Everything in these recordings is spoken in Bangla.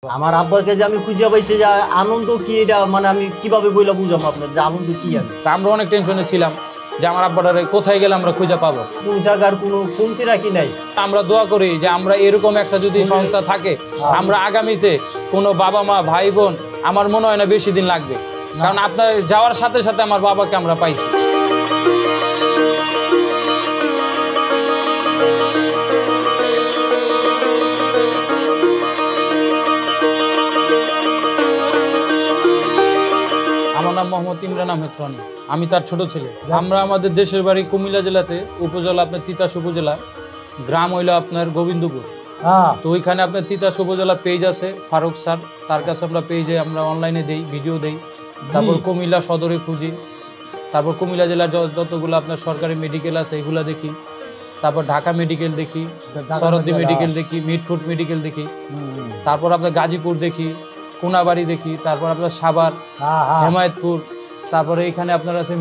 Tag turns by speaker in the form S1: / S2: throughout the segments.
S1: আমার আব্বাকে যে আমি খুঁজে পাইছি যে আনন্দ কি এটা মানে আমি কিভাবে বইলা বুঝাবো আপনার যে আনন্দ কি আমি
S2: তা আমরা অনেক টেনশনে ছিলাম যে আমার আব্বাটারে কোথায় গেলে আমরা খুঁজে পাবো,
S1: কোন জায়গার কোনো কমতি রাখি নাই।
S2: আমরা দোয়া করি যে আমরা এরকম একটা যদি সংস্থা থাকে আমরা আগামীতে কোনো বাবা মা ভাই বোন আমার মনে হয় না বেশি দিন লাগবে, কারণ আপনার যাওয়ার সাথে সাথে আমার বাবাকে আমরা পাইছি। আমার নাম মোহাম্মদ ইমরান আহমেদ রনি, আমি তার ছোট ছেলে। আমরা আমাদের দেশের বাড়ি কুমিল্লা জেলাতে, উপজেলা আপনার তিতাস উপজেলা, গ্রাম হইলো আপনার গোবিন্দপুর। তো ওইখানে আপনার তিতাস উপজেলা পেজ আছে ফারুক স্যার, তার কাছে আমরা পেজে আমরা অনলাইনে দেই, ভিডিও দেই। তারপর কুমিল্লা সদরে খুঁজি, তারপর কুমিল্লা জেলার যতগুলো আপনার সরকারি মেডিকেল আছে এগুলো দেখি, তারপর ঢাকা মেডিকেল দেখি, সরদ্দি মেডিকেল দেখি, মিটফুট মেডিকেল দেখি, তারপর আপনার গাজীপুর দেখি, কোনাবাড়ি দেখি, তারপর আপনার সাভার, হেমায়তপুর, তারপরে এখানে আপনার আছে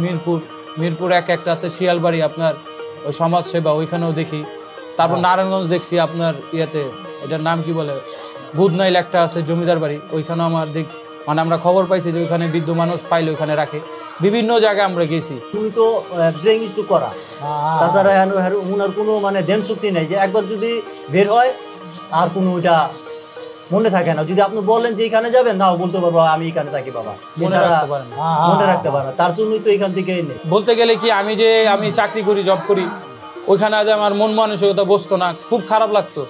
S2: মিরপুর একটা আছে শিয়ালবাড়ি আপনার ওই সমাজসেবা, ওইখানেও দেখি। তারপর নারায়ণগঞ্জ দেখছি আপনার ইয়েতে, এটার নাম কি বলে, বুধনাইল একটা আছে জমিদার বাড়ি, ওইখানেও আমার মানে আমরা খবর পাইছি যে ওইখানে বৃদ্ধ মানুষ পাইলে ওইখানে রাখে। বিভিন্ন জায়গায় আমরা গেছি।
S1: তুমি তো ড্রিঙ্ক ইস্টু করা, তাছাড়া ওনার কোনো মানে ধ্যান শক্তি নেই যে একবার যদি বের হয় আর কোনো ওইটা মনে থাকে না। যদি আপনি বলেন যে এখানে যাবেন, নাও বলতে পারবো আমি এখানে থাকি বাবা,
S2: মনে রাখতে পারেন,
S1: মনে রাখতে পারে। তার জন্যই তো এখান থেকে এনে
S2: বলতে গেলে কি আমি চাকরি করি, জব করি, ওইখানে আজ আমার মন মানসিকতা বসতো না, খুব খারাপ লাগতো।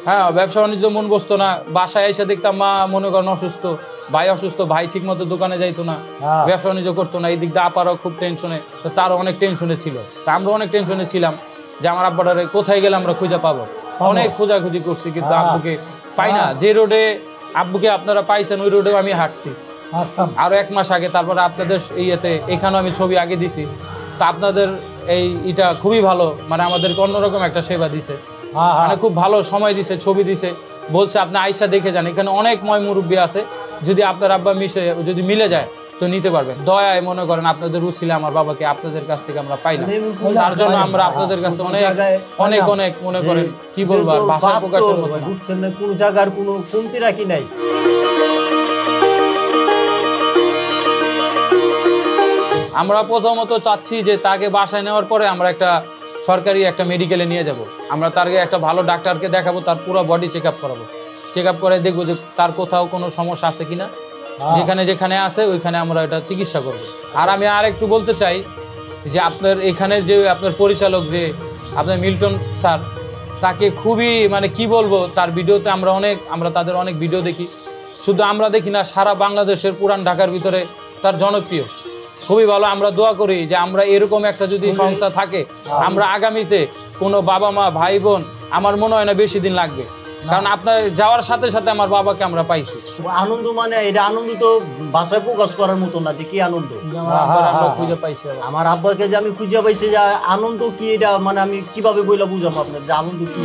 S2: হ্যাঁ, ব্যবসা বাণিজ্য মন বসতো না। বাসায় এসে দেখতাম মা মনে করেন অসুস্থ, ভাই অসুস্থ, ভাই ঠিক মতো দোকানে যাইতো না, ব্যবসা বাণিজ্য করতো না। এই দিকটা আপারও খুব টেনশনে, তো তারও অনেক টেনশনে ছিল। তা আমরা অনেক টেনশনে ছিলাম যে আমার আব্বাটারে কোথায় গেলে আমরা খুঁজে পাবো। অনেক খোঁজাখুঁজি করছি কিন্তু আব্বুকে পাই না। যে রোডে আব্বুকে আপনারা পাইছেন ওই রোডেও আমি হাঁটছি আরো 1 মাস আগে। তারপরে আপনাদের এখানেও আমি ছবি আগে দিছি। তা আপনাদের এটা খুবই ভালো, মানে আমাদেরকে অন্যরকম একটা সেবা দিছে, মানে খুব ভালো সময় দিছে, ছবি দিছে, বলছে আপনি আয়সা দেখে যান, এখানে অনেক মুরব্বী আছে, যদি আপনার আব্বা যদি মিলে যায় তো নিতে পারবেন। দয়ায় মনে করেন আপনাদের উছিলা আমার বাবাকে আপনাদের কাছ থেকে আমরা পাই না, তার জন্য আমরা আপনাদের কাছে অনেক অনেক অনেক মনে করেন কি বলবো আর ভাষা প্রকাশের মতো না।
S1: বুঝছেন না, কোন জায়গার কোনো কমতি রাখি নাই।
S2: আমরা প্রথমত চাচ্ছি যে তাকে বাসায় নেওয়ার পরে আমরা একটা সরকারি একটা মেডিকেলে নিয়ে যাব। আমরা তাকে একটা ভালো ডাক্তারকে দেখাবো, তার পুরো বডি চেক আপ করাবো, চেক আপ করে দেখবো যে তার কোথাও কোনো সমস্যা আছে কিনা, যেখানে যেখানে আছে ওইখানে আমরা এটা চিকিৎসা করবো। আর আমি আর একটু বলতে চাই যে আপনার এখানে যে আপনার পরিচালক যে আপনার মিল্টন স্যার, তাকে খুবই মানে কি বলবো, তার ভিডিওতে আমরা তাদের অনেক ভিডিও দেখি, শুধু আমরা দেখি না, সারা বাংলাদেশের পুরান ঢাকার ভিতরে তার জনপ্রিয়, খুবই ভালো। আমরা দোয়া করি যে আমরা এরকম একটা যদি সংস্থা থাকে আমরা আগামীতে কোনো বাবা মা ভাই বোন আমার মনে হয় না বেশি দিন লাগবে, কারণ আপনার যাওয়ার সাথে সাথে আমার বাবাকে আমরা পাইছি।
S1: আনন্দ মানে এটা আনন্দ তো ভাষায় প্রকাশ করার মতো না যে কি আনন্দ
S2: আমরা খুঁজে পাইছি।
S1: আমার আব্বাকে যে আমি খুঁজে পাইছি যে আনন্দ কি এটা মানে আমি কিভাবে বইলা বুঝাবো আপনার যে আনন্দ কি।